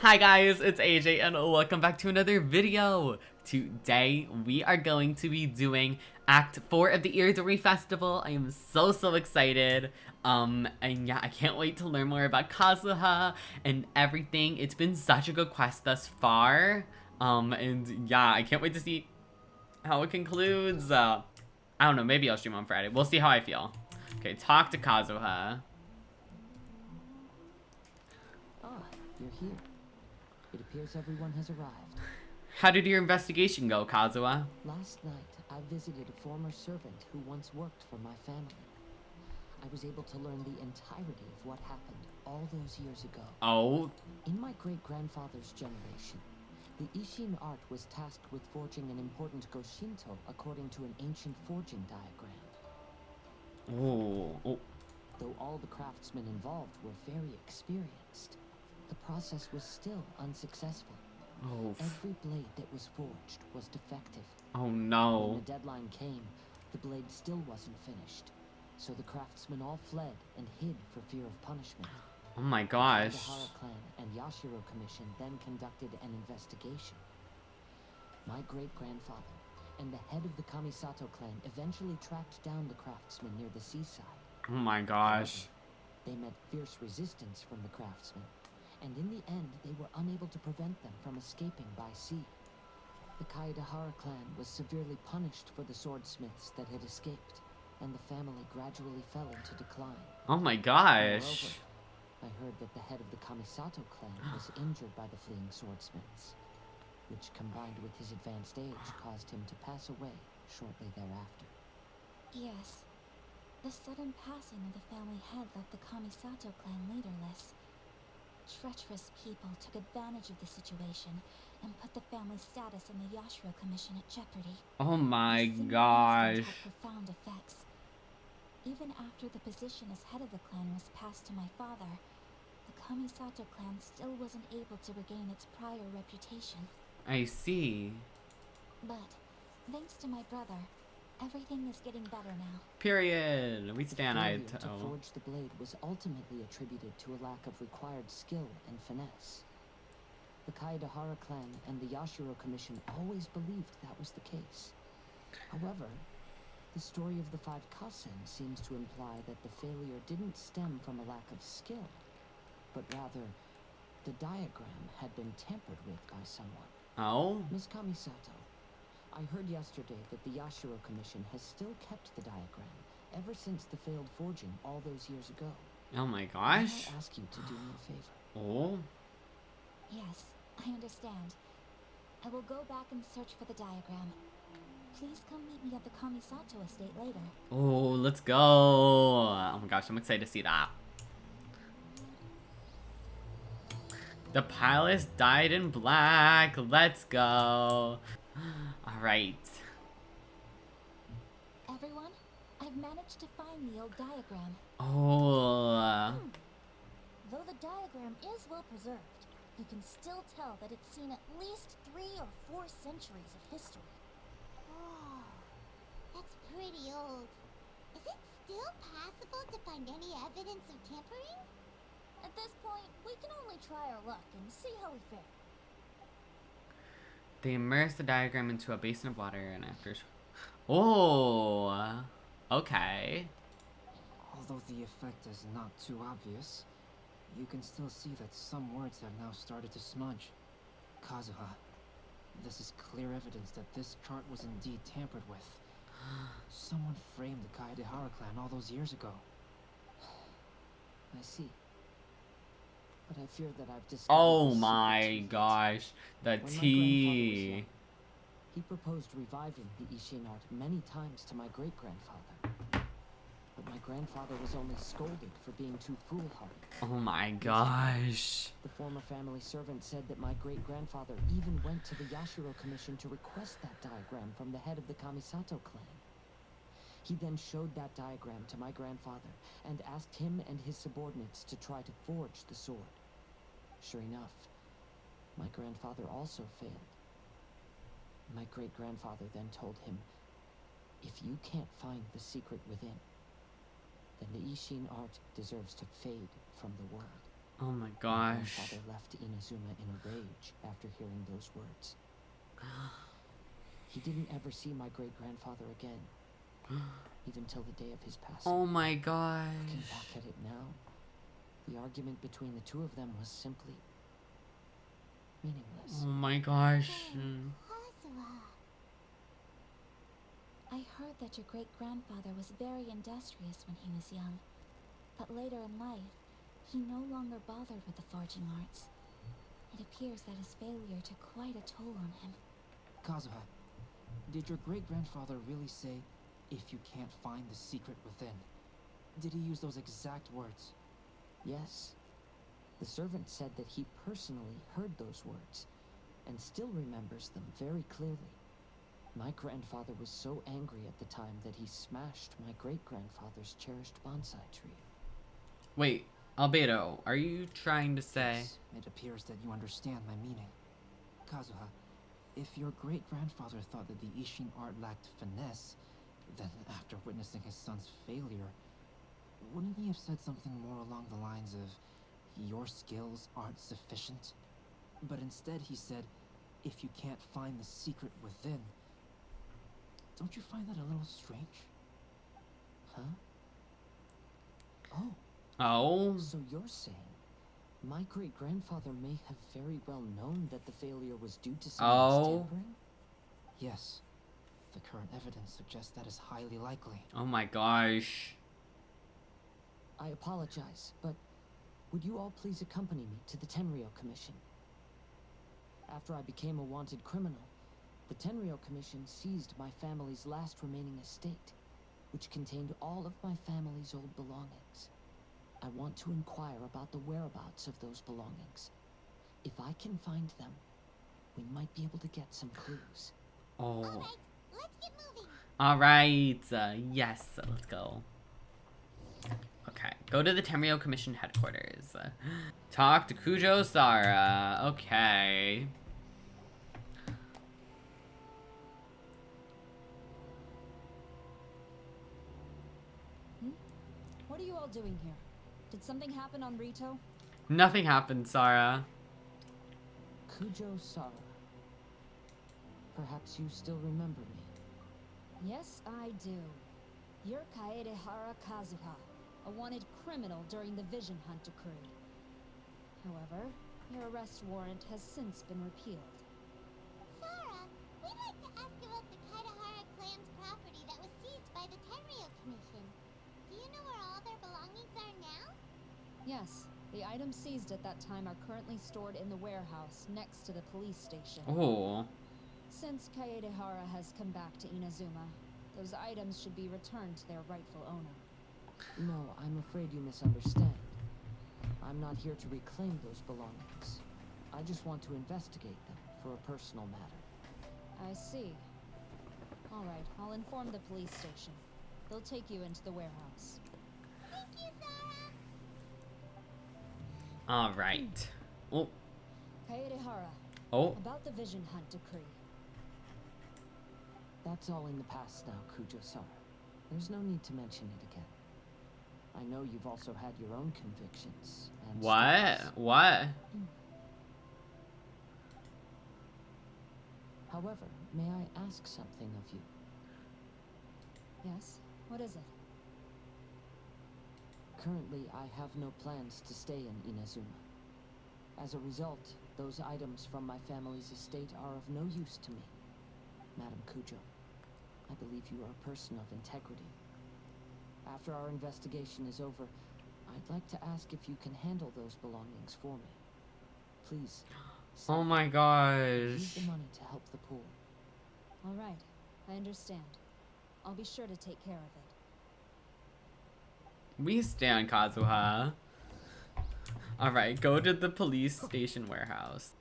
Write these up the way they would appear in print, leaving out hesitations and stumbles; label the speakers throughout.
Speaker 1: Hi guys, it's AJ and welcome back to another video. Today we are going to be doing Act 4 of the Iridori Festival. I am so excited. And yeah, I can't wait to learn more about Kazuha and everything. It's been such a good quest thus far. And yeah, I can't wait to see how it concludes. I don't know, maybe I'll stream on Friday. We'll see how I feel. Okay, talk to Kazuha.
Speaker 2: Ah, you're here. It appears everyone has arrived.
Speaker 1: How did your investigation go, Kazuha?
Speaker 2: Last night, I visited a former servant who once worked for my family. I was able to learn the entirety of what happened all those years ago.
Speaker 1: Oh.
Speaker 2: In my great-grandfather's generation, the Ishin art was tasked with forging an important Goshinto according to an ancient forging diagram.
Speaker 1: Oh.
Speaker 2: Though all the craftsmen involved were very experienced, the process was still unsuccessful.
Speaker 1: Oh.
Speaker 2: Every blade that was forged was defective.
Speaker 1: Oh no.
Speaker 2: When the deadline came, the blade still wasn't finished. So the craftsmen all fled and hid for fear of punishment.
Speaker 1: Oh my gosh.
Speaker 2: The Hara clan and Yashiro Commission then conducted an investigation. My great-grandfather and the head of the Kamisato clan eventually tracked down the craftsmen near the seaside.
Speaker 1: Oh my gosh.
Speaker 2: They met fierce resistance from the craftsmen, and in the end, they were unable to prevent them from escaping by sea. The Kaedahara clan was severely punished for the swordsmiths that had escaped, and the family gradually fell into decline.
Speaker 1: Oh my gosh.
Speaker 2: Moreover, I heard that the head of the Kamisato clan was injured by the fleeing swordsmiths, which combined with his advanced age caused him to pass away shortly thereafter.
Speaker 3: Yes. The sudden passing of the family head left the Kamisato clan leaderless. Treacherous people took advantage of the situation and put the family's status in the Yashiro Commission at jeopardy.
Speaker 1: Oh my
Speaker 3: This single
Speaker 1: gosh.
Speaker 3: incident had profound effects. Even after the position as head of the clan was passed to my father, the Kamisato clan still wasn't able to regain its prior reputation.
Speaker 1: I see.
Speaker 3: But, thanks to my brother, everything is getting better now.
Speaker 1: Period. We
Speaker 2: The
Speaker 1: stand
Speaker 2: failure
Speaker 1: eye
Speaker 2: to forge the blade was ultimately attributed to a lack of required skill and finesse. The Kaedahara clan and the Yashiro Commission always believed that was the case. However, the story of the five Kasen seems to imply that the failure didn't stem from a lack of skill, but rather, the diagram had been tampered with by someone.
Speaker 1: Oh?
Speaker 2: Miss Kamisato, I heard yesterday that the Yashiro Commission has still kept the diagram ever since the failed forging all those years ago.
Speaker 1: Oh my
Speaker 2: May
Speaker 1: gosh.
Speaker 2: I ask you to do me a favor?
Speaker 1: Oh?
Speaker 3: Yes, I understand. I will go back and search for the diagram. Please come meet me at the Kamisato estate later.
Speaker 1: Oh, let's go. Oh my gosh, I'm excited to see that. The palace dyed in black. Let's go. Alright.
Speaker 3: Everyone, I've managed to find the old diagram.
Speaker 1: Oh.
Speaker 3: Though the diagram is well preserved, you can still tell that it's seen at least 3 or 4 centuries of history.
Speaker 4: Oh, that's pretty old. Is it still possible to find any evidence of tampering?
Speaker 3: At this point, we can only try our luck and see how we fare.
Speaker 1: They immerse the diagram into a basin of water and after... Oh. Okay.
Speaker 5: Although the effect is not too obvious, you can still see that some words have now started to smudge. Kazuha, this is clear evidence that this chart was indeed tampered with. Someone framed the Kaedahara clan all those years ago.
Speaker 2: I see. But I fear that I've discovered
Speaker 1: Oh
Speaker 2: the secret
Speaker 1: my
Speaker 2: to it.
Speaker 1: gosh. The
Speaker 2: When my grandfather was
Speaker 1: tea.
Speaker 2: young, he proposed reviving the Ishin art many times to my great-grandfather. But my grandfather was only scolded for being too foolhardy.
Speaker 1: Oh my gosh.
Speaker 2: The former family servant said that my great-grandfather even went to the Yashiro Commission to request that diagram from the head of the Kamisato clan. He then showed that diagram to my grandfather and asked him and his subordinates to try to forge the sword. Sure enough, my grandfather also failed. My great-grandfather then told him, if you can't find the secret within, then the Ishin art deserves to fade from the world.
Speaker 1: Oh my
Speaker 2: My
Speaker 1: gosh.
Speaker 2: grandfather left Inazuma in a rage after hearing those words. He didn't ever see my great-grandfather again, even till the day of his passing.
Speaker 1: Oh my
Speaker 2: Looking
Speaker 1: gosh.
Speaker 2: back at it now, the argument between the two of them was simply meaningless.
Speaker 1: Oh my gosh.
Speaker 4: Kazuha.
Speaker 3: I heard that your great-grandfather was very industrious when he was young, but later in life, he no longer bothered with the forging arts. It appears that his failure took quite a toll on him.
Speaker 5: Kazuha, did your great-grandfather really say, if you can't find the secret within? Did he use those exact words?
Speaker 2: Yes. The servant said that he personally heard those words, and still remembers them very clearly. My grandfather was so angry at the time that he smashed my great-grandfather's cherished bonsai tree.
Speaker 1: Wait, Albedo, are you trying to say?
Speaker 5: Yes, it appears that you understand my meaning. Kazuha, if your great-grandfather thought that the Ishin art lacked finesse, then after witnessing his son's failure, wouldn't he have said something more along the lines of, your skills aren't sufficient? But instead he said, if you can't find the secret within. Don't you find that a little strange?
Speaker 2: Huh? Oh,
Speaker 1: Oh?
Speaker 2: so you're saying my great-grandfather may have very well known that the failure was due to someone's
Speaker 1: Oh.
Speaker 2: tampering?
Speaker 5: Yes. The current evidence suggests that is highly likely.
Speaker 1: Oh my gosh.
Speaker 2: I apologize, but would you all please accompany me to the Tenryou Commission? After I became a wanted criminal, the Tenryou Commission seized my family's last remaining estate, which contained all of my family's old belongings. I want to inquire about the whereabouts of those belongings. If I can find them, we might be able to get some clues.
Speaker 1: Oh.
Speaker 4: Alright, let's get moving.
Speaker 1: Alright. Yes, let's go. Okay, go to the Tenryou Commission headquarters. Talk to Kujo Sara. Okay.
Speaker 6: What are you all doing here? Did something happen on Rito?
Speaker 1: Nothing happened, Sara.
Speaker 2: Kujo Sara. Perhaps you still remember me.
Speaker 6: Yes, I do. You're Kaedehara Kazuha, a wanted criminal during the Vision Hunt decree. However, your arrest warrant has since been repealed.
Speaker 4: Sarah, we'd like to ask about the Kaedehara clan's property that was seized by the Tenryou Commission. Do you know where all their belongings are now?
Speaker 6: Yes, the items seized at that time are currently stored in the warehouse next to the police station.
Speaker 1: Oh.
Speaker 6: Since Kaedehara has come back to Inazuma, those items should be returned to their rightful owner.
Speaker 2: No, I'm afraid you misunderstand. I'm not here to reclaim those belongings. I just want to investigate them for a personal matter.
Speaker 6: I see. Alright, I'll inform the police station. They'll take you into the warehouse.
Speaker 4: Thank you, Sarah.
Speaker 1: Alright. Oh.
Speaker 6: Kaedehara,
Speaker 1: Oh.
Speaker 6: about the Vision Hunt decree.
Speaker 2: That's all in the past now, Kujo-Sara. There's no need to mention it again. I know you've also had your own convictions and
Speaker 1: What?
Speaker 2: struggles.
Speaker 1: What?
Speaker 2: However, may I ask something of you?
Speaker 6: Yes? What is it?
Speaker 2: Currently, I have no plans to stay in Inazuma. As a result, those items from my family's estate are of no use to me. Madam Kujo, I believe you are a person of integrity. After our investigation is over, I'd like to ask if you can handle those belongings for me. Please.
Speaker 1: Oh my
Speaker 2: use
Speaker 1: gosh.
Speaker 2: the money to help the poor.
Speaker 6: Alright, I understand. I'll be sure to take care of it.
Speaker 1: We stand, Kazuha. Alright, go to the police station warehouse.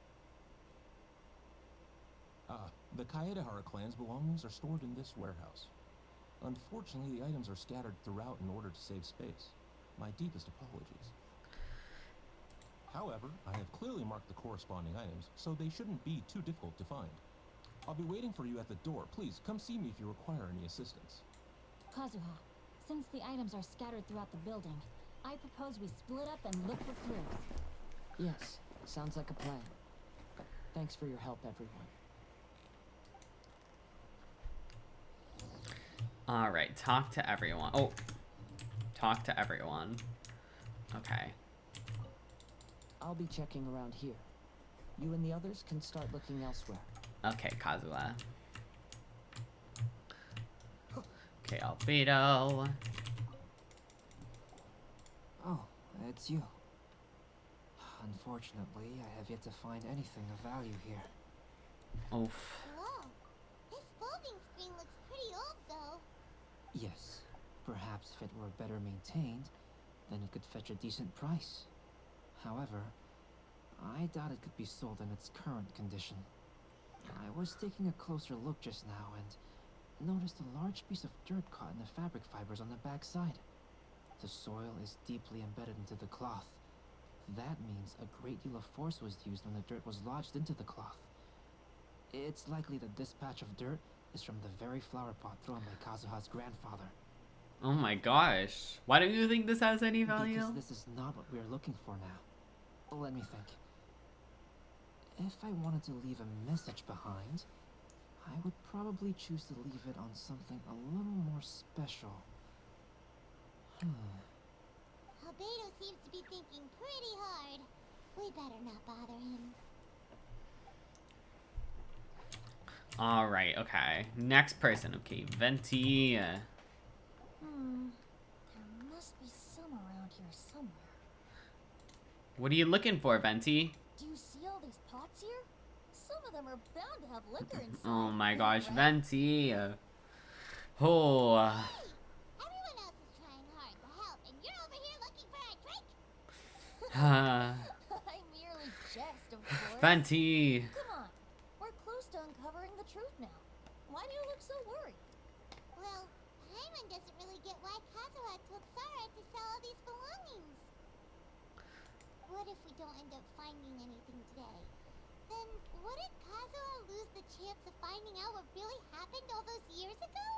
Speaker 7: The Kaedehara clan's belongings are stored in this warehouse. Unfortunately, the items are scattered throughout in order to save space. My deepest apologies. However, I have clearly marked the corresponding items, so they shouldn't be too difficult to find. I'll be waiting for you at the door. Please, come see me if you require any assistance.
Speaker 3: Kazuha, since the items are scattered throughout the building,
Speaker 6: I propose we split up and look for clues.
Speaker 2: Yes, sounds like a plan. Thanks for your help, everyone.
Speaker 1: Alright, talk to everyone. Oh, talk to everyone. Okay.
Speaker 2: I'll be checking around here. You and the others can start looking elsewhere.
Speaker 1: Okay, Kazuha. Okay, Albedo.
Speaker 5: Oh, it's you. Unfortunately, I have yet to find anything of value here.
Speaker 1: Oof.
Speaker 4: Whoa. This folding screen looks pretty old, though.
Speaker 5: Yes, perhaps if it were better maintained, then it could fetch a decent price. However, I doubt it could be sold in its current condition. I was taking a closer look just now and noticed a large piece of dirt caught in the fabric fibers on the back side. The soil is deeply embedded into the cloth. That means a great deal of force was used when the dirt was lodged into the cloth. It's likely that this patch of dirt is from the very flower pot thrown by Kazuha's grandfather.
Speaker 1: Oh my gosh. Why don't you think this has any value?
Speaker 5: Because this is not what we are looking for now. Let me think. If I wanted to leave a message behind, I would probably choose to leave it on something a little more special.
Speaker 4: Albedo seems to be thinking pretty hard. We better not bother him.
Speaker 1: Alright, okay. Next person. Okay, Venti.
Speaker 3: There must be some around here somewhere.
Speaker 1: What are you looking for, Venti?
Speaker 3: Do you see all these pots here? Some of them are bound to have liquor inside.
Speaker 1: Oh my gosh,
Speaker 3: Right?
Speaker 1: Venti. Oh.
Speaker 4: Everyone else is trying hard to help, and you're over here looking for a drink?
Speaker 3: I merely jest, of course.
Speaker 1: Venti.
Speaker 3: Come on, we're close to uncovering the truth now. Why do you look so worried?
Speaker 4: Well, Paimon doesn't really get why Kazuha told Sarah to sell all these belongings. What if we don't end up finding anything today? Then wouldn't Kazuha lose the chance of finding out what really happened all those years ago?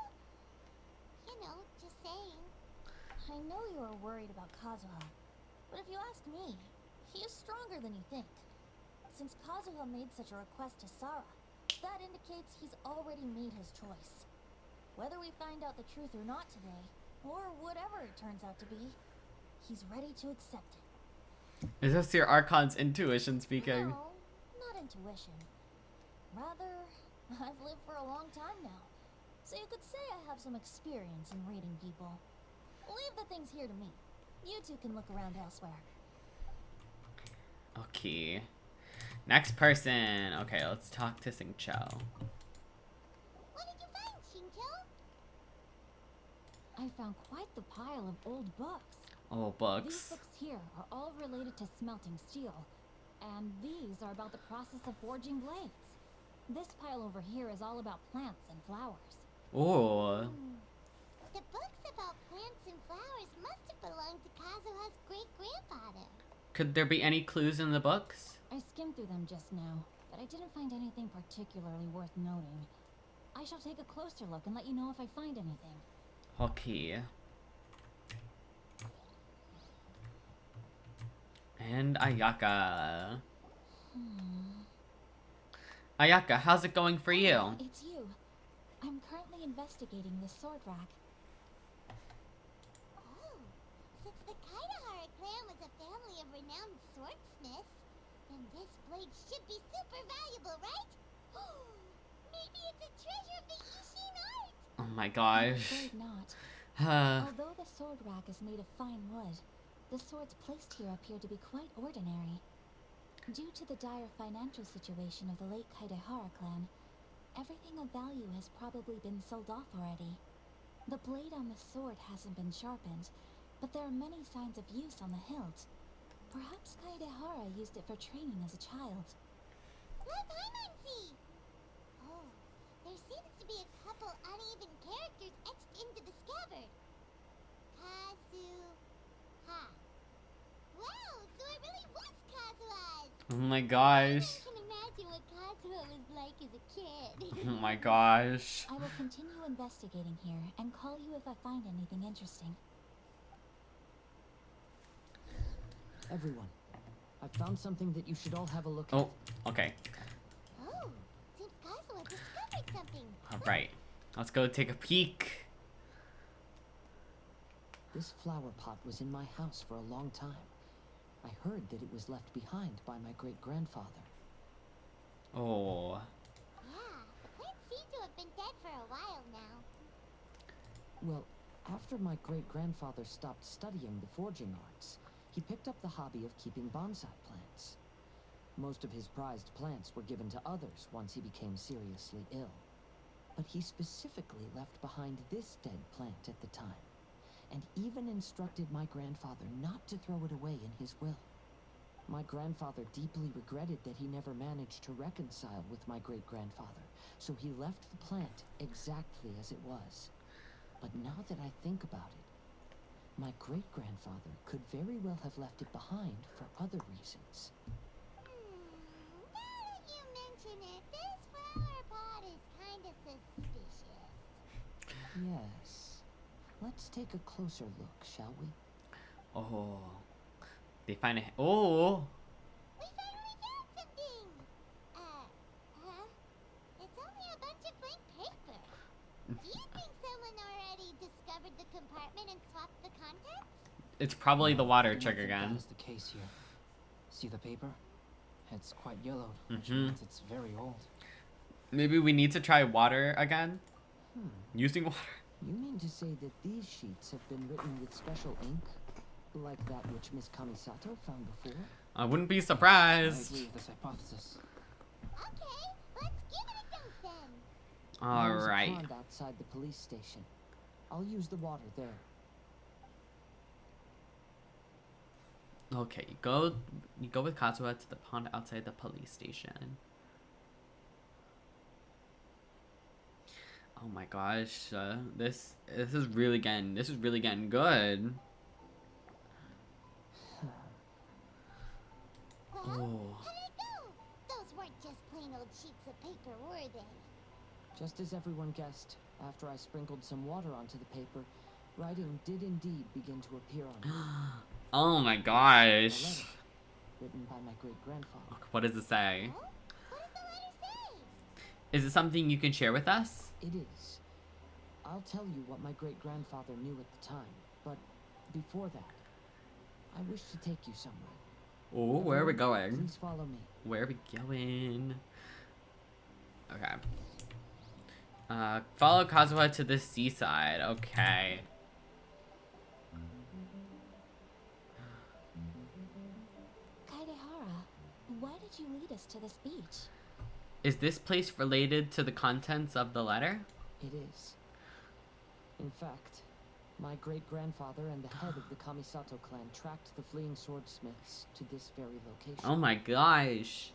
Speaker 4: You know, just saying.
Speaker 3: I know you are worried about Kazuha, but if you ask me, he is stronger than you think. Since Kazuha made such a request to Sarah, that indicates he's already made his choice. Whether we find out the truth or not today, or whatever it turns out to be, he's ready to accept it.
Speaker 1: Is this your Archon's intuition speaking?
Speaker 3: No, not intuition. Rather, I've lived for a long time now, so you could say I have some experience in reading people. Leave the things here to me. You two can look around elsewhere.
Speaker 1: Okay. Next person. Okay, let's talk to Singcho.
Speaker 4: What did you find, Shincho?
Speaker 6: I found quite the pile of old books.
Speaker 1: Oh,
Speaker 6: These
Speaker 1: books.
Speaker 6: books here are all related to smelting steel, and these are about the process of forging blades. This pile over here is all about plants and flowers.
Speaker 1: Oh.
Speaker 4: The books about plants and flowers must have belonged to Kazuha's great-grandfather.
Speaker 1: Could there be any clues in the books?
Speaker 6: I skimmed through them just now, but I didn't find anything particularly worth noting. I shall take a closer look and let you know if I find anything.
Speaker 1: Okay. And Ayaka. Ayaka, how's it going for you?
Speaker 6: It's you. I'm currently investigating this sword rack.
Speaker 4: Oh, since the Kaidahara clan was a family of renowned swordsmiths, then this blade should be super valuable, right? Maybe it's a treasure of the Ishin art!
Speaker 1: Oh my
Speaker 6: I'm
Speaker 1: gosh.
Speaker 6: afraid not.
Speaker 1: Uh,
Speaker 6: Although the sword rack is made of fine wood, the swords placed here appear to be quite ordinary. Due to the dire financial situation of the late Kaidahara clan, everything of value has probably been sold off already. The blade on the sword hasn't been sharpened, but there are many signs of use on the hilt. Perhaps Kaidahara used it for training as a child.
Speaker 4: Let Paimon see! Oh, there seems to be a couple uneven characters etched into the scabbard. Kazuha. Wow, so it really was Kazuha's!
Speaker 1: oh my gosh.
Speaker 4: I can imagine what Kazuha was like as a kid.
Speaker 1: Oh my gosh.
Speaker 6: I will continue investigating here and call you if I find anything interesting.
Speaker 2: Everyone, I found something that you should all have a look
Speaker 1: Oh, okay.
Speaker 4: Oh, seems Kazuha discovered something.
Speaker 1: Alright. Let's go take a peek.
Speaker 2: This flower pot was in my house for a long time. I heard that it was left behind by my great-grandfather.
Speaker 1: Oh.
Speaker 4: Yeah, the plant seemed to have been dead for a while now.
Speaker 2: Well, after my great-grandfather stopped studying the forging arts, he picked up the hobby of keeping bonsai plants. Most of his prized plants were given to others once he became seriously ill. But he specifically left behind this dead plant at the time, and even instructed my grandfather not to throw it away in his will. My grandfather deeply regretted that he never managed to reconcile with my great-grandfather, so he left the plant exactly as it was. But now that I think about it, my great-grandfather could very well have left it behind for other reasons.
Speaker 4: Now that you mention it, this flower pot is kind of suspicious.
Speaker 2: Yes. Let's take a closer look, shall we?
Speaker 1: Oh. They find a... Oh!
Speaker 4: We finally found something! Huh? It's only a bunch of blank paper. Do you think someone already discovered the compartment and swapped the contents?
Speaker 1: It's probably the water
Speaker 5: I do not
Speaker 1: trick
Speaker 5: think
Speaker 1: again.
Speaker 5: That is the case here. See the paper? It's quite yellowed, which
Speaker 1: Mhm.
Speaker 5: means it's very old.
Speaker 1: Maybe we need to try water again? Using water?
Speaker 2: You mean to say that these sheets have been written with special ink? Like that which Miss Kamisato found before?
Speaker 1: I wouldn't be
Speaker 5: I
Speaker 1: surprised.
Speaker 5: agree with this hypothesis.
Speaker 4: Okay, let's give it a dunk then.
Speaker 2: There's a
Speaker 1: Alright.
Speaker 2: pond outside the police station. I'll use the water there.
Speaker 1: Okay, you go with Kazuha to the pond outside the police station. Oh my gosh, this is really getting good.
Speaker 4: Well,
Speaker 1: Oh.
Speaker 4: how'd it go? Those weren't just plain old sheets of paper, were they?
Speaker 2: Just as everyone guessed, after I sprinkled some water onto the paper, writing did indeed begin to appear on it.
Speaker 1: Oh my
Speaker 2: A
Speaker 1: gosh.
Speaker 2: letter, written by my great-grandfather.
Speaker 1: What does it say?
Speaker 4: Huh? What does the letter say?
Speaker 1: Is it something you can share with us?
Speaker 2: It is. I'll tell you what my great-grandfather knew at the time, but before that, I wish to take you somewhere.
Speaker 1: Oh, where are we
Speaker 2: Everyone,
Speaker 1: going?
Speaker 2: Please follow me.
Speaker 1: Where are we going? Okay. Follow Kazuha to the seaside. Okay.
Speaker 3: Kaidehara, why did you lead us to this beach?
Speaker 1: Is this place related to the contents of the letter?
Speaker 2: It is. In fact, my great-grandfather and the head of the Kamisato clan tracked the fleeing swordsmiths to this very location.
Speaker 1: Oh my gosh.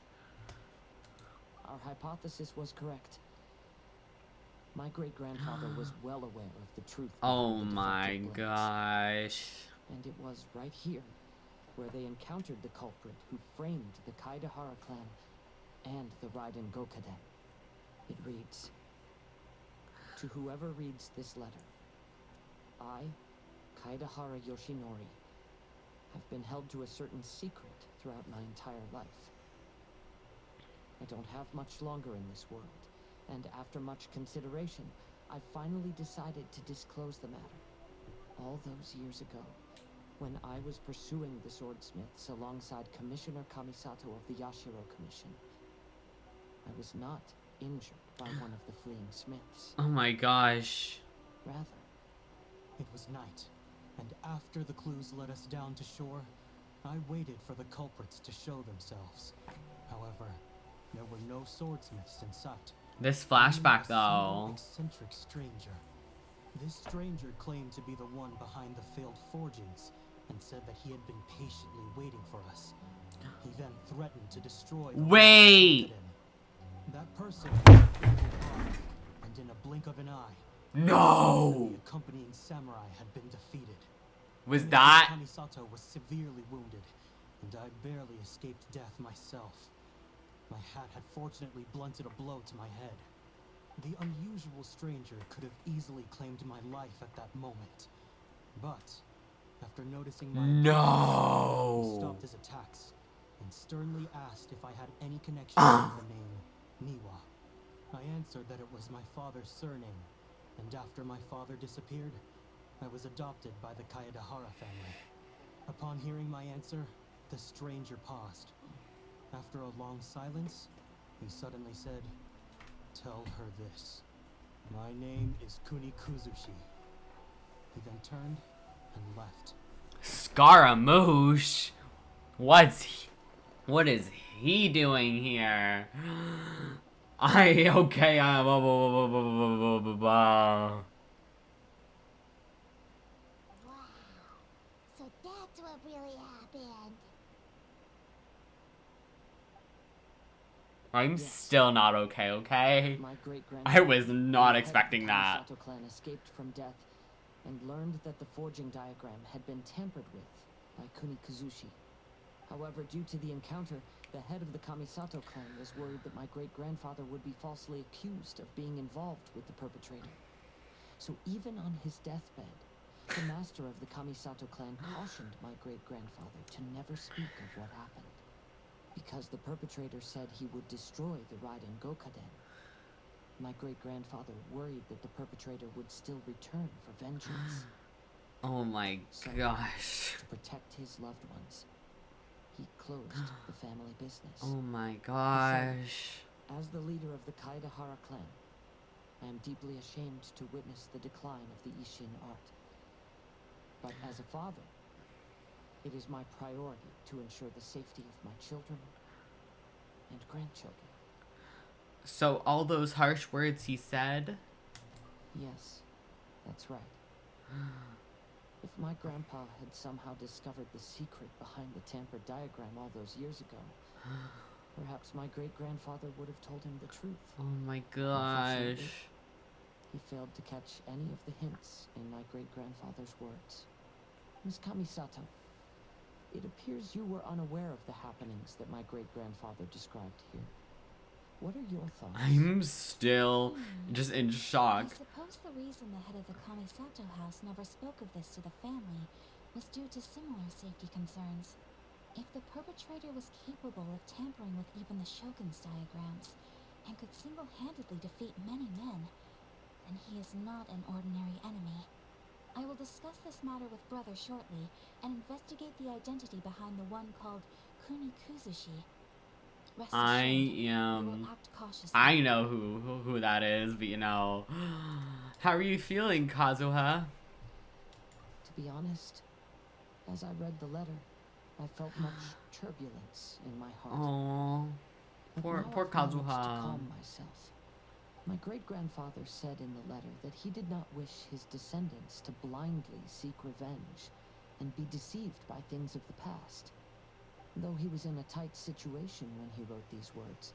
Speaker 2: Our hypothesis was correct. My great-grandfather was well aware of the truth.
Speaker 1: Oh
Speaker 2: behind the
Speaker 1: my
Speaker 2: defective blades.
Speaker 1: gosh.
Speaker 2: And it was right here where they encountered the culprit who framed the Kaidehara clan and the Raiden Gokaden. It reads, "To whoever reads this letter, I, Kaidehara Yoshinori, have been held to a certain secret throughout my entire life. I don't have much longer in this world, and after much consideration, I finally decided to disclose the matter. All those years ago, when I was pursuing the swordsmiths alongside Commissioner Kamisato of the Yashiro Commission, I was not injured by one of the fleeing smiths.
Speaker 1: Oh my gosh.
Speaker 2: Rather,
Speaker 8: It was night, and after the clues led us down to shore, I waited for the culprits to show themselves. However, there were no swordsmiths in sight.
Speaker 1: This
Speaker 8: Only
Speaker 1: flashback
Speaker 8: a single
Speaker 1: though.
Speaker 8: eccentric stranger. This stranger claimed to be the one behind the failed forgings, and said that he had been patiently waiting for us. He then threatened to destroy the
Speaker 1: Wait!
Speaker 8: That person was armed, and in a blink of an eye,
Speaker 1: No!
Speaker 8: the accompanying samurai had been defeated.
Speaker 1: Was
Speaker 8: Commander
Speaker 1: that?
Speaker 8: Kamisato was severely wounded, and I barely escaped death myself. My hat had fortunately blunted a blow to my head. The unusual stranger could have easily claimed my life at that moment. But After noticing my
Speaker 1: No.
Speaker 8: he stopped his attacks and sternly asked if I had any connection with the name Niwa. I answered that it was my father's surname, and after my father disappeared, I was adopted by the Kaedahara family. Upon hearing my answer, the stranger paused. After a long silence, he suddenly said, "Tell her this. My name is Kunikuzushi." He then turned and left.
Speaker 1: Scaramouche? What is he doing here? Okay,
Speaker 4: Wow. So that's what really happened.
Speaker 1: I'm
Speaker 2: Yes.
Speaker 1: still not okay, okay?
Speaker 2: My great
Speaker 1: I was
Speaker 2: grandfather,
Speaker 1: not expecting that.
Speaker 2: The Kamisato clan escaped from death and learned that the forging diagram had been tampered with by Kunikuzushi. However, due to the encounter, the head of the Kamisato clan was worried that my great-grandfather would be falsely accused of being involved with the perpetrator. So even on his deathbed, the master of the Kamisato clan cautioned my great-grandfather to never speak of what happened, because the perpetrator said he would destroy the Raiden Gokaden. My great-grandfather worried that the perpetrator would still return for vengeance.
Speaker 1: Oh my gosh.
Speaker 2: To protect his loved ones, he closed the family business.
Speaker 1: Oh my gosh.
Speaker 2: As the leader of the Kaedahara clan, I am deeply ashamed to witness the decline of the Ishin art. But as a father, it is my priority to ensure the safety of my children and grandchildren.
Speaker 1: So all those harsh words he said?
Speaker 2: Yes, that's right. If my grandpa had somehow discovered the secret behind the tampered diagram all those years ago, perhaps my great-grandfather would have told him the truth.
Speaker 1: Oh my gosh.
Speaker 2: He failed to catch any of the hints in my great-grandfather's words. Miss Kamisato, it appears you were unaware of the happenings that my great-grandfather described here. What are your thoughts?
Speaker 1: I'm still just in shock.
Speaker 3: I suppose the reason the head of the Kamisato house never spoke of this to the family was due to similar safety concerns. If the perpetrator was capable of tampering with even the Shogun's diagrams and could single-handedly defeat many men, then he is not an ordinary enemy. I will discuss this matter with Brother shortly and investigate the identity behind the one called Kunikuzushi. Rest assured, we will act cautiously.
Speaker 1: I know who that is, but you know. How are you feeling, Kazuha?
Speaker 2: To be honest, as I read the letter, I felt much turbulence in my heart.
Speaker 1: Oh, poor
Speaker 2: To
Speaker 1: Kazuha.
Speaker 2: calm myself. My great-grandfather said in the letter that he did not wish his descendants to blindly seek revenge and be deceived by things of the past. Though he was in a tight situation when he wrote these words,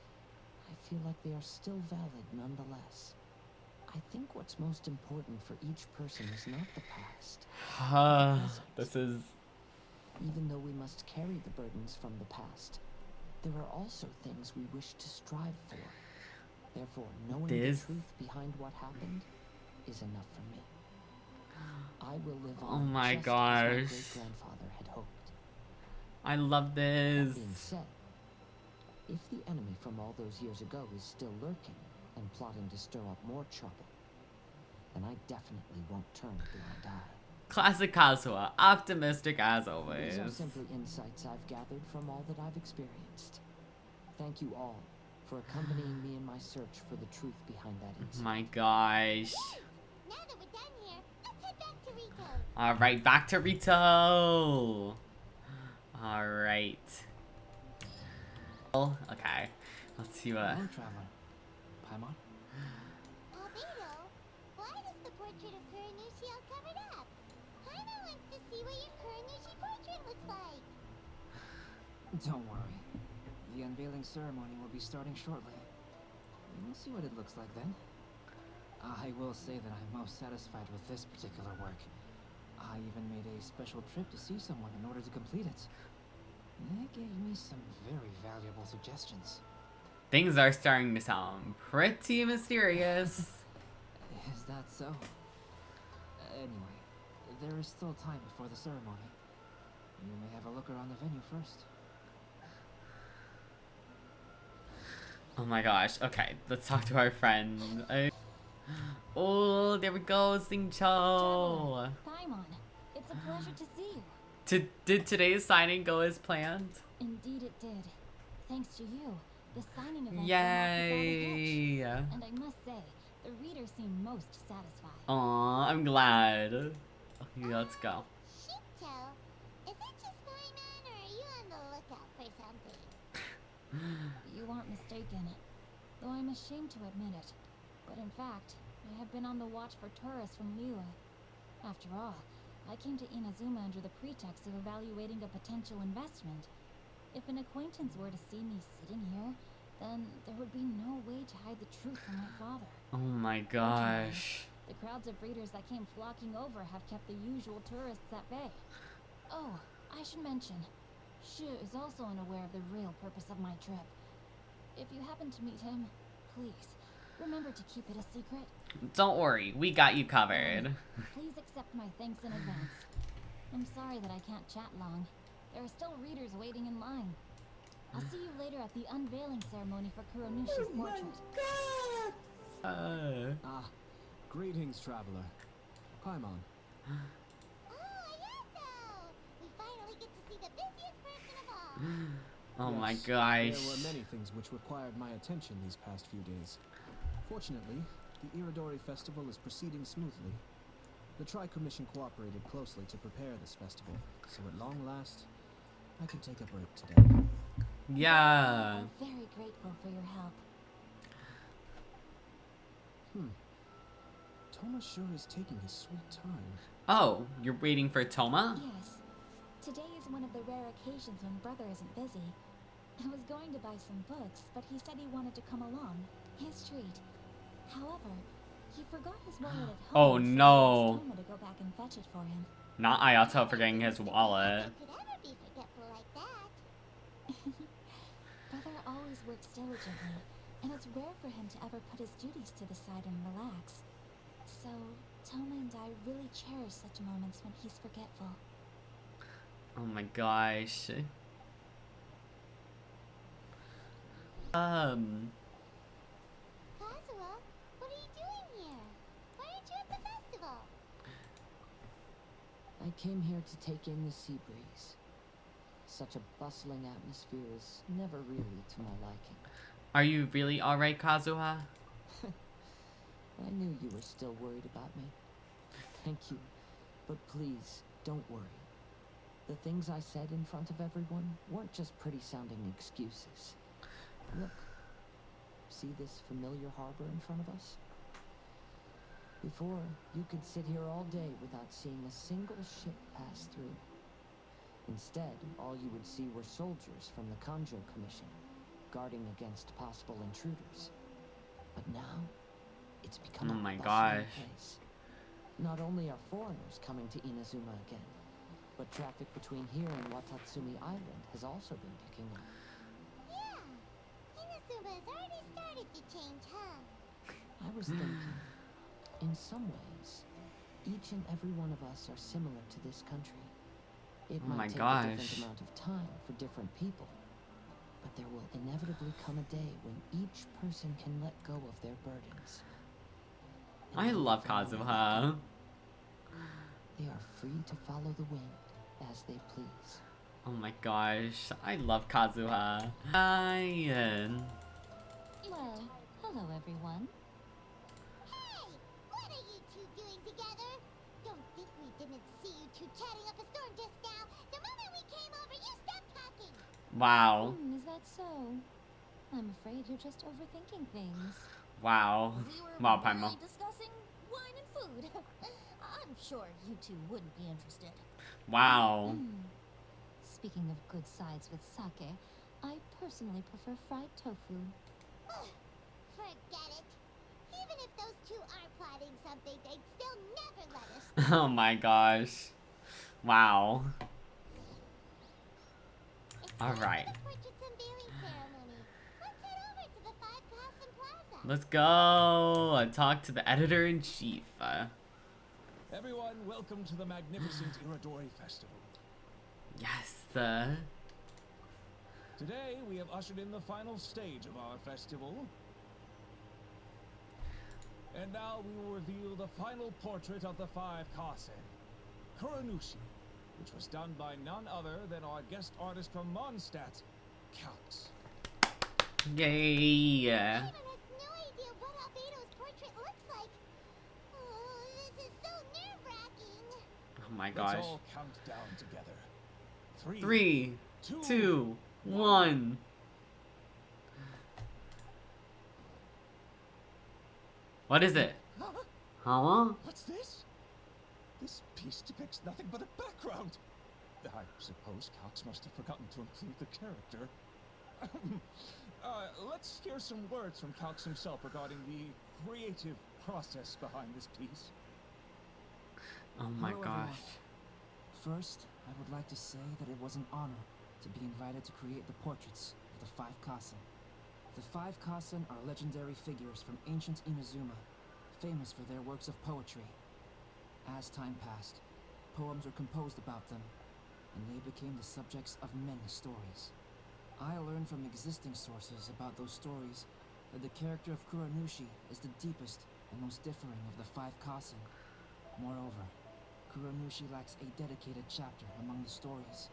Speaker 2: I feel like they are still valid nonetheless. I think what's most important for each person is not the past, but the present.
Speaker 1: This is...
Speaker 2: Even though we must carry the burdens from the past, there are also things we wish to strive for. Therefore, knowing the truth behind what happened is enough for me. I will live on
Speaker 1: Oh my
Speaker 2: just
Speaker 1: gosh.
Speaker 2: as my great-grandfather had hoped.
Speaker 1: I love this.
Speaker 2: That being said, if the enemy from all those years ago is still lurking and plotting to stir up more trouble, then I definitely won't turn a blind eye.
Speaker 1: Classic Kazuha, optimistic as always.
Speaker 2: These are simply insights I've gathered from all that I've experienced. Thank you all for accompanying me in my search for the truth behind that incident.
Speaker 1: My gosh.
Speaker 4: Now that we're done here, let's head back to Rito.
Speaker 1: Alright, back to Rito. Alright. Okay. Let's see what...
Speaker 5: Hello, traveler. Paimon?
Speaker 4: Albedo, why does the portrait of Kuranushi all covered up? Paimon wants to see what your Kuranushi portrait looks like.
Speaker 5: Don't worry. The unveiling ceremony will be starting shortly. We'll see what it looks like then. I will say that I'm most satisfied with this particular work. I even made a special trip to see someone in order to complete it. They gave me some very valuable suggestions.
Speaker 1: Things are starting to sound pretty mysterious.
Speaker 5: Is that so? Anyway, there is still time before the ceremony. You may have a look around the venue first.
Speaker 1: Oh my gosh. Okay, let's talk to our friend. Oh, there we go, Singcho.
Speaker 3: Paimon, it's a pleasure to see you.
Speaker 1: Did today's signing go as planned?
Speaker 3: Indeed it did. Thanks to you, the signing event
Speaker 1: Yay!
Speaker 3: and I must say, the readers seem most satisfied.
Speaker 1: Aw, I'm glad. Okay, let's go.
Speaker 4: Shinto, is that just Paimon, or are you on the lookout for something?
Speaker 3: You aren't mistaken, though I'm ashamed to admit it. But in fact, I have been on the watch for tourists from Niwa. After all, I came to Inazuma under the pretext of evaluating a potential investment. If an acquaintance were to see me sitting here, then there would be no way to hide the truth from my father.
Speaker 1: Oh my gosh.
Speaker 3: The crowds of readers that came flocking over have kept the usual tourists at bay. Oh, I should mention, Shu is also unaware of the real purpose of my trip. If you happen to meet him, please, remember to keep it a secret.
Speaker 1: Don't worry, we got you covered.
Speaker 3: Please accept my thanks in advance. I'm sorry that I can't chat long. There are still readers waiting in line. I'll see you later at the unveiling ceremony for Kuronushi's portrait.
Speaker 9: Greetings, traveler. Paimon.
Speaker 4: Oh, Ayato! We finally get to see the busiest person of all.
Speaker 1: Oh my
Speaker 9: Yes,
Speaker 1: gosh.
Speaker 9: There were many things which required my attention these past few days. Fortunately, the Iridori Festival is proceeding smoothly. The Tri-Commission cooperated closely to prepare this festival, so at long last, I can take a break today.
Speaker 1: Yeah.
Speaker 3: I'm very grateful for your help.
Speaker 9: Toma sure is taking his sweet time.
Speaker 1: Oh, you're waiting for Toma?
Speaker 3: Yes. Today is one of the rare occasions when Brother isn't busy. I was going to buy some books, but he said he wanted to come along. His treat. However, he forgot his wallet at home.
Speaker 1: Oh,
Speaker 3: so he
Speaker 1: no.
Speaker 3: asked Toma to go back and fetch it for him.
Speaker 1: Not Ayato forgetting his wallet.
Speaker 4: Who could ever be forgetful like that?
Speaker 3: Brother always works diligently, and it's rare for him to ever put his duties to the side and relax. So, Toma and I really cherish such moments when he's forgetful.
Speaker 1: Oh my gosh.
Speaker 4: Kazuha, what are you doing here? Why aren't you at the festival?
Speaker 2: I came here to take in the sea breeze. Such a bustling atmosphere is never really to my liking.
Speaker 1: Are you really alright, Kazuha?
Speaker 2: I knew you were still worried about me. Thank you, but please, don't worry. The things I said in front of everyone weren't just pretty-sounding excuses. Look, see this familiar harbor in front of us? Before, you could sit here all day without seeing a single ship pass through. Instead, all you would see were soldiers from the Kanjo Commission, guarding against possible intruders. But now, it's become
Speaker 1: Oh
Speaker 2: a
Speaker 1: my
Speaker 2: bustling
Speaker 1: gosh.
Speaker 2: place. Not only are foreigners coming to Inazuma again, but traffic between here and Watatsumi Island has also been picking up.
Speaker 4: Yeah, Inazuma has already started to change, huh?
Speaker 2: I was thinking, in some ways, each and every one of us are similar to this country. It
Speaker 1: Oh my
Speaker 2: might take a
Speaker 1: gosh.
Speaker 2: different amount of time for different people, but there will inevitably come a day when each person can let go of their burdens. And
Speaker 1: I
Speaker 2: when
Speaker 1: love
Speaker 2: they finally let
Speaker 1: Kazuha.
Speaker 2: go, they are free to follow the wind as they please.
Speaker 1: Oh my gosh, I love Kazuha. Ryan.
Speaker 3: Well, hello everyone.
Speaker 4: Hey, what are you two doing together? Don't think we didn't see you two chatting up a storm just now. The moment we came over, you stopped talking.
Speaker 1: Wow.
Speaker 3: Is that so? I'm afraid you're just overthinking things.
Speaker 1: Wow. Wow, Paimon.
Speaker 3: discussing wine and food. I'm sure you two wouldn't be interested.
Speaker 1: Wow.
Speaker 3: Speaking of good sides with sake, I personally prefer fried tofu.
Speaker 4: Forget it. Even if those two are plotting something, they'd still never let us.
Speaker 1: Oh my gosh. Wow.
Speaker 4: It's
Speaker 1: All
Speaker 4: time for
Speaker 1: right.
Speaker 4: the portrait's unveiling ceremony. Let's head over to the Five Castle Plaza.
Speaker 1: Let's go. Talk to the editor-in-chief.
Speaker 10: Everyone, welcome to the magnificent Iridori Festival.
Speaker 1: Yes.
Speaker 10: Today, we have ushered in the final stage of our festival. And now we will reveal the final portrait of the 5 Kasen, Kuranushi, which was done by none other than our guest artist from Mondstadt, Calx.
Speaker 1: Yay.
Speaker 4: Paimon has no idea what Albedo's portrait looks like. Oh, this is so nerve-wracking.
Speaker 1: Oh my
Speaker 10: Let's
Speaker 1: gosh.
Speaker 10: all count down together. 3,
Speaker 1: 3, 2, 1. What is it? Huh?
Speaker 10: What's this? This piece depicts nothing but a background. I suppose Calx must have forgotten to include the character. Let's hear some words from Calx himself regarding the creative process behind this piece.
Speaker 1: Oh my
Speaker 5: Hello,
Speaker 1: gosh.
Speaker 5: everyone. First, I would like to say that it was an honor to be invited to create the portraits of the 5 Kasen. The 5 Kasen are legendary figures from ancient Inazuma, famous for their works of poetry. As time passed, poems were composed about them, and they became the subjects of many stories. I learned from existing sources about those stories that the character of Kuranushi is the deepest and most differing of the 5 Kasen. Moreover, Kuranushi lacks a dedicated chapter among the stories.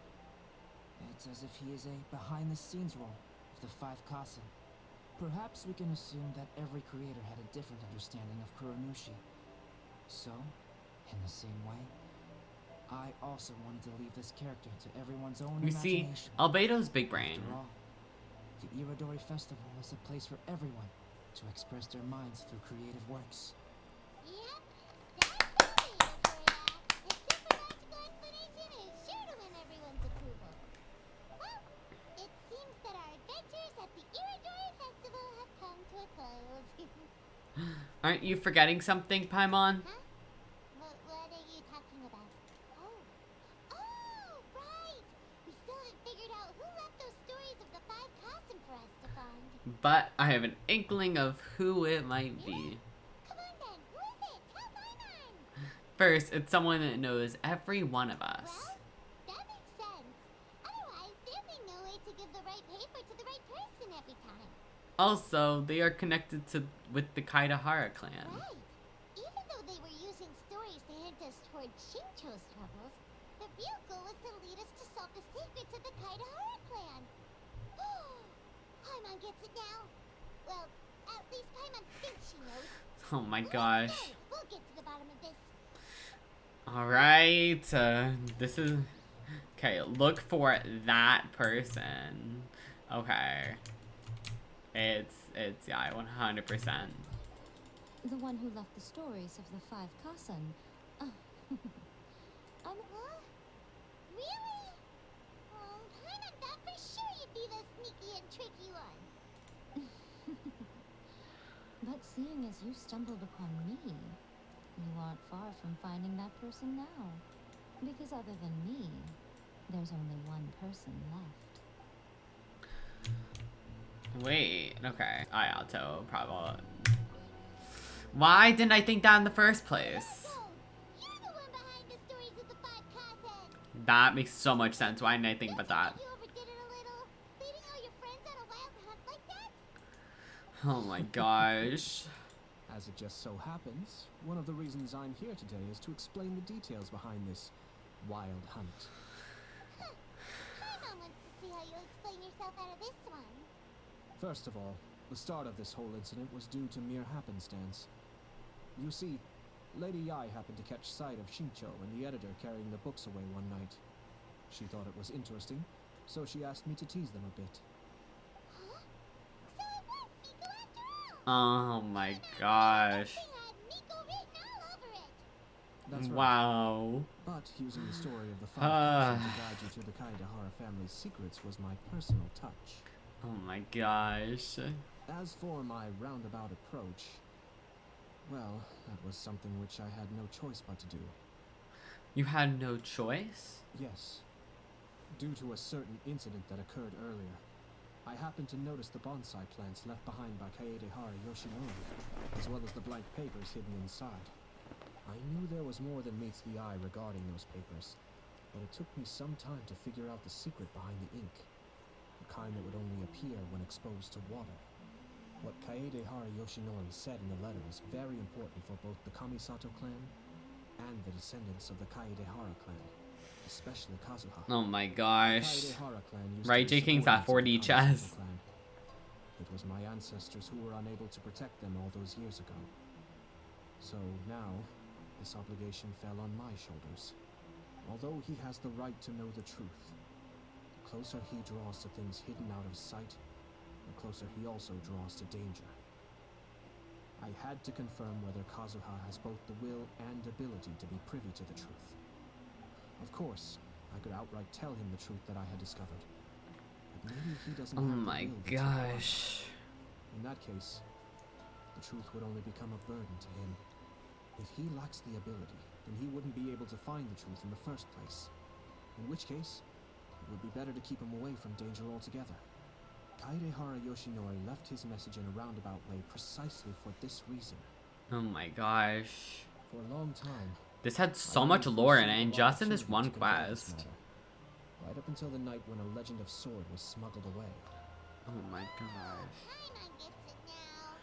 Speaker 5: It's as if he is a behind-the-scenes role of the 5 Kasen. Perhaps we can assume that every creator had a different understanding of Kuranushi. So, in the same way, I also wanted to leave this character to everyone's own
Speaker 1: You see,
Speaker 5: imagination.
Speaker 1: Albedo's big brain.
Speaker 5: After all, the Iridori Festival is a place for everyone to express their minds through creative works.
Speaker 4: Yep, that's Albedo for ya. His super logical explanation is sure to win everyone's approval. Well, it seems that our adventures at the Iridori Festival have come to a close.
Speaker 1: Aren't you forgetting something, Paimon?
Speaker 4: Huh? What are you talking about? Oh, right! We still haven't figured out who left those stories of the 5 Kasen for us to find.
Speaker 1: But I have an inkling of who it might be.
Speaker 4: Come on then, who is it? Tell Paimon!
Speaker 1: First, it's someone that knows every one of us.
Speaker 4: Well, that makes sense. Otherwise, there'd be no way to give the right paper to the right person every time.
Speaker 1: Also, they are connected with the Kaidahara clan.
Speaker 4: Right. Even though they were using stories to hint us toward Shincho's troubles, the real goal was to lead us to solve the secrets of the Kaidahara clan. Paimon gets it now. Well, at least Paimon thinks she knows.
Speaker 1: Oh my
Speaker 4: Let's
Speaker 1: gosh.
Speaker 4: go. We'll get to the bottom of this.
Speaker 1: Alright, this is... Okay, look for that person. Okay. It's yeah, 100%.
Speaker 6: The one who left the stories of the 5 Kasen.
Speaker 4: Huh? Really? Oh, Paimon thought for sure you'd be the sneaky and tricky one.
Speaker 6: But seeing as you stumbled upon me, you aren't far from finding that person now. Because other than me, there's only one person left.
Speaker 1: Wait, okay. Ayato, probably. Why didn't I think that in the first place?
Speaker 4: You're the one behind the stories of the 5 Kasen.
Speaker 1: That makes so much sense. Why didn't I think about that?
Speaker 4: You overdid it a little, leading all your friends on a wild hunt like that.
Speaker 1: Oh my gosh.
Speaker 9: As it just so happens, one of the reasons I'm here today is to explain the details behind this wild hunt.
Speaker 4: Paimon wants to see how you'll explain yourself out of this one.
Speaker 9: First of all, the start of this whole incident was due to mere happenstance. You see, Lady Yai happened to catch sight of Shincho and the editor carrying the books away one night. She thought it was interesting, so she asked me to tease them a bit.
Speaker 4: Huh? So it was Miko after all.
Speaker 1: Oh my gosh.
Speaker 4: Something had Miko written all over it.
Speaker 9: That's right.
Speaker 1: Wow.
Speaker 9: But using the story of the 5 Kasen to guide you to the Kaidahara family's secrets was my personal touch.
Speaker 1: Oh my gosh.
Speaker 9: As for my roundabout approach, well, that was something which I had no choice but to do.
Speaker 1: You had no choice?
Speaker 9: Yes. Due to a certain incident that occurred earlier, I happened to notice the bonsai plants left behind by Kaedehara Yoshinori, as well as the blank papers hidden inside. I knew there was more than meets the eye regarding those papers, but it took me some time to figure out the secret behind the ink, the kind that would only appear when exposed to water. What Kaedehara Yoshinori said in the letter is very important for both the Kamisato clan and the descendants of the Kaedehara clan, especially Kazuha.
Speaker 1: Oh my
Speaker 9: The
Speaker 1: gosh.
Speaker 9: Kaedehara clan used
Speaker 1: Right,
Speaker 9: to be
Speaker 1: J-King's at
Speaker 9: subordinates
Speaker 1: 4D
Speaker 9: of the Kamisato
Speaker 1: chess.
Speaker 9: clan. It was my ancestors who were unable to protect them all those years ago. So now, this obligation fell on my shoulders. Although he has the right to know the truth, the closer he draws to things hidden out of sight, the closer he also draws to danger. I had to confirm whether Kazuha has both the will and ability to be privy to the truth. Of course, I could outright tell him the truth that I had discovered. But maybe he doesn't
Speaker 1: Oh
Speaker 9: have
Speaker 1: my
Speaker 9: the will to take part.
Speaker 1: gosh.
Speaker 9: In that case, the truth would only become a burden to him. If he lacks the ability, then he wouldn't be able to find the truth in the first place. In which case, it would be better to keep him away from danger altogether. Kaedehara Yoshinori left his message in a roundabout way precisely for this reason.
Speaker 1: Oh my gosh.
Speaker 9: For a long time,
Speaker 1: This had so
Speaker 9: I
Speaker 1: much
Speaker 9: only
Speaker 1: lore in
Speaker 9: foresaw
Speaker 1: it, and
Speaker 9: the
Speaker 1: just in this
Speaker 9: opportunity
Speaker 1: one
Speaker 9: to confront this
Speaker 1: quest.
Speaker 9: matter, right up until the night when a legend of sword was smuggled away.
Speaker 1: Oh my gosh.
Speaker 4: Paimon gets it now.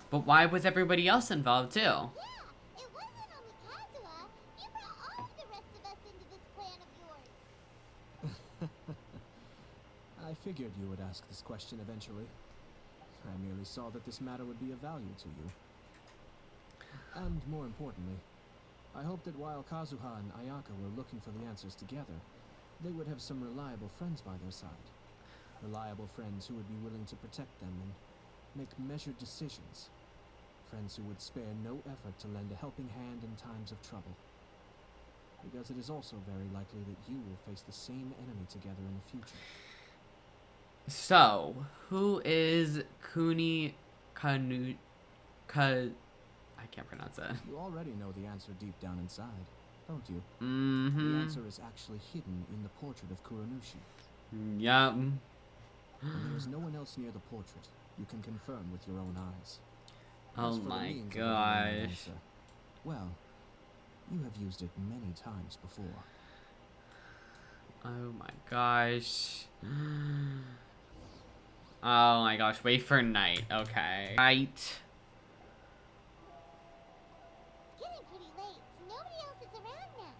Speaker 1: But why was everybody else involved too?
Speaker 4: Yeah, it wasn't only Kazuha. You brought all the rest of us into this plan of yours.
Speaker 9: I figured you would ask this question eventually. I merely saw that this matter would be of value to you. And more importantly, I hoped that while Kazuha and Ayaka were looking for the answers together, they would have some reliable friends by their side. Reliable friends who would be willing to protect them and make measured decisions. Friends who would spare no effort to lend a helping hand in times of trouble. Because it is also very likely that you will face the same enemy together in the future.
Speaker 1: So, who is I can't pronounce it.
Speaker 9: You already know the answer deep down inside, don't you? The
Speaker 1: Mm-hmm.
Speaker 9: answer is actually hidden in the portrait of Kuranushi.
Speaker 1: Yup.
Speaker 9: When there is no one else near the portrait, you can confirm with your own eyes.
Speaker 1: Oh
Speaker 9: As for the
Speaker 1: my
Speaker 9: means of revealing that
Speaker 1: gosh.
Speaker 9: answer, well, you have used it many times before.
Speaker 1: Oh my gosh. Oh my gosh, wait for night. Okay. Right.
Speaker 4: It's getting pretty late, so nobody else is around now.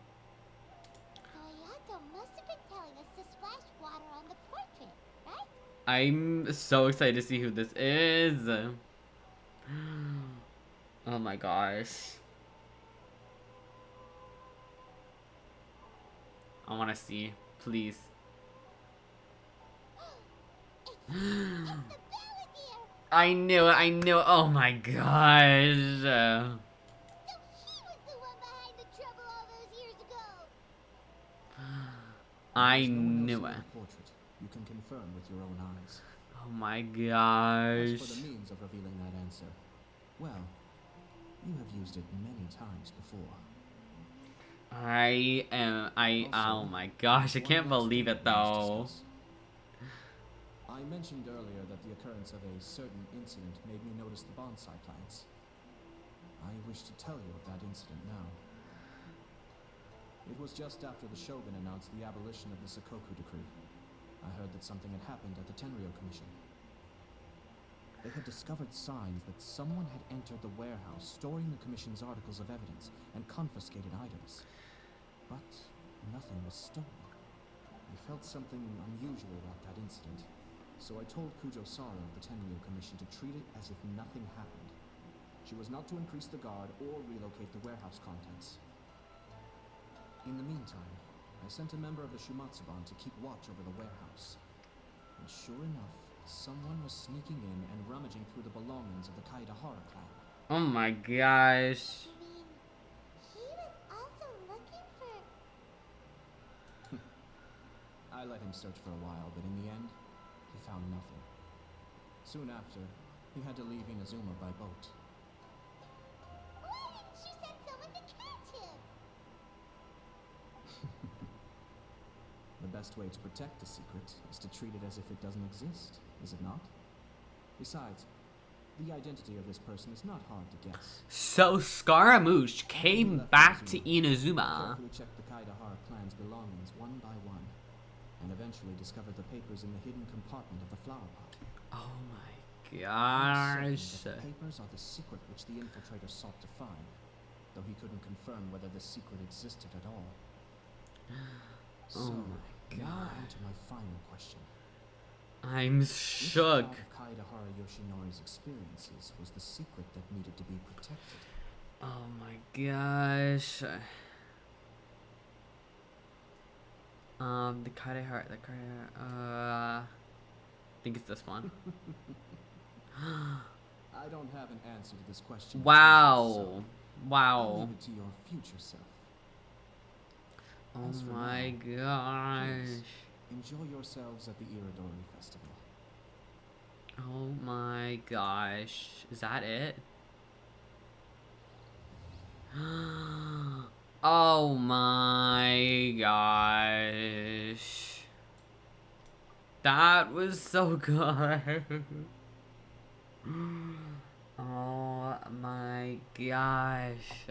Speaker 4: So Ayato must have been telling us to splash water on the portrait, right?
Speaker 1: I'm so excited to see who this is. Oh my gosh. I want to see. Please.
Speaker 4: It's the Belvedere!
Speaker 1: I knew it. I knew it. Oh my gosh.
Speaker 4: So he was the one behind the trouble all those years ago!
Speaker 1: I
Speaker 9: There's no one else
Speaker 1: knew
Speaker 9: near
Speaker 1: it.
Speaker 9: the portrait. You can confirm with your own eyes.
Speaker 1: Oh my
Speaker 9: As
Speaker 1: gosh.
Speaker 9: for the means of revealing that answer, well, you have used it many times before.
Speaker 1: Oh my gosh. I can't believe it though.
Speaker 9: I mentioned earlier that the occurrence of a certain incident made me notice the bonsai plants. I wish to tell you of that incident now. It was just after the Shogun announced the abolition of the Sakoku decree. I heard that something had happened at the Tenryou Commission. They had discovered signs that someone had entered the warehouse storing the Commission's articles of evidence and confiscated items. But nothing was stolen. I felt something unusual about that incident, so I told Kujo-Sara of the Tenryou Commission to treat it as if nothing happened. She was not to increase the guard or relocate the warehouse contents. In the meantime, I sent a member of the Shumatsuban to keep watch over the warehouse. And sure enough, someone was sneaking in and rummaging through the belongings of the Kaedehara clan.
Speaker 1: Oh my gosh.
Speaker 4: You mean, he was also looking for...
Speaker 9: I let him search for a while, but in the end, he found nothing. Soon after, he had to leave Inazuma by boat.
Speaker 4: Why didn't you send someone to catch him?
Speaker 9: The best way to protect the secret is to treat it as if it doesn't exist, is it not? Besides, The identity of this person is not hard to guess.
Speaker 1: So Scaramouche came back to Inazuma.
Speaker 9: Carefully checked the Kaidahara clan's belongings one by one, and eventually discovered the papers in the hidden compartment of the flower pot.
Speaker 1: Oh my
Speaker 9: I'm
Speaker 1: gosh.
Speaker 9: certain that the papers are the secret which the infiltrator sought to find, though he couldn't confirm whether the secret existed at all.
Speaker 1: Oh
Speaker 9: So,
Speaker 1: my
Speaker 9: now
Speaker 1: god.
Speaker 9: on to my final question.
Speaker 1: I'm
Speaker 9: Which
Speaker 1: shook.
Speaker 9: part of Kaidahara Yoshinori's experiences was the secret that needed to be protected?
Speaker 1: Oh my gosh. The Kaidahara, I think it's this one.
Speaker 9: I don't have an answer to this question.
Speaker 1: Wow.
Speaker 9: So I'll
Speaker 1: Wow.
Speaker 9: leave it to your future self.
Speaker 1: Oh
Speaker 9: As for
Speaker 1: my
Speaker 9: now,
Speaker 1: gosh.
Speaker 9: please, enjoy yourselves at the Iridori Festival.
Speaker 1: Oh my gosh. Is that it? Oh my gosh. That was so good. Oh my gosh.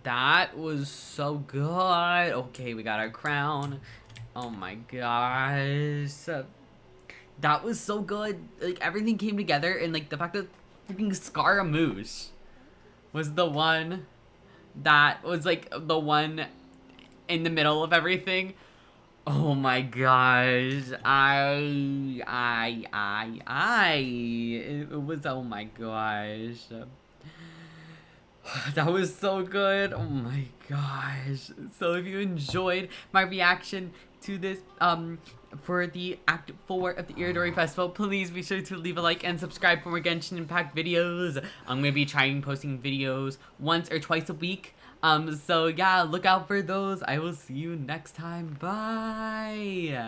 Speaker 1: That was so good. Okay, we got our crown. Oh my gosh. That was so good. Like, everything came together, and like the fact that freaking Scaramouche was the one that was like the one in the middle of everything. Oh my gosh. It was, oh my gosh. That was so good. Oh my gosh. So if you enjoyed my reaction to this for the Act 4 of the Iridori Festival, please be sure to leave a like and subscribe for more Genshin Impact videos. I'm gonna be trying posting videos once or twice a week. So yeah, look out for those. I will see you next time. Bye.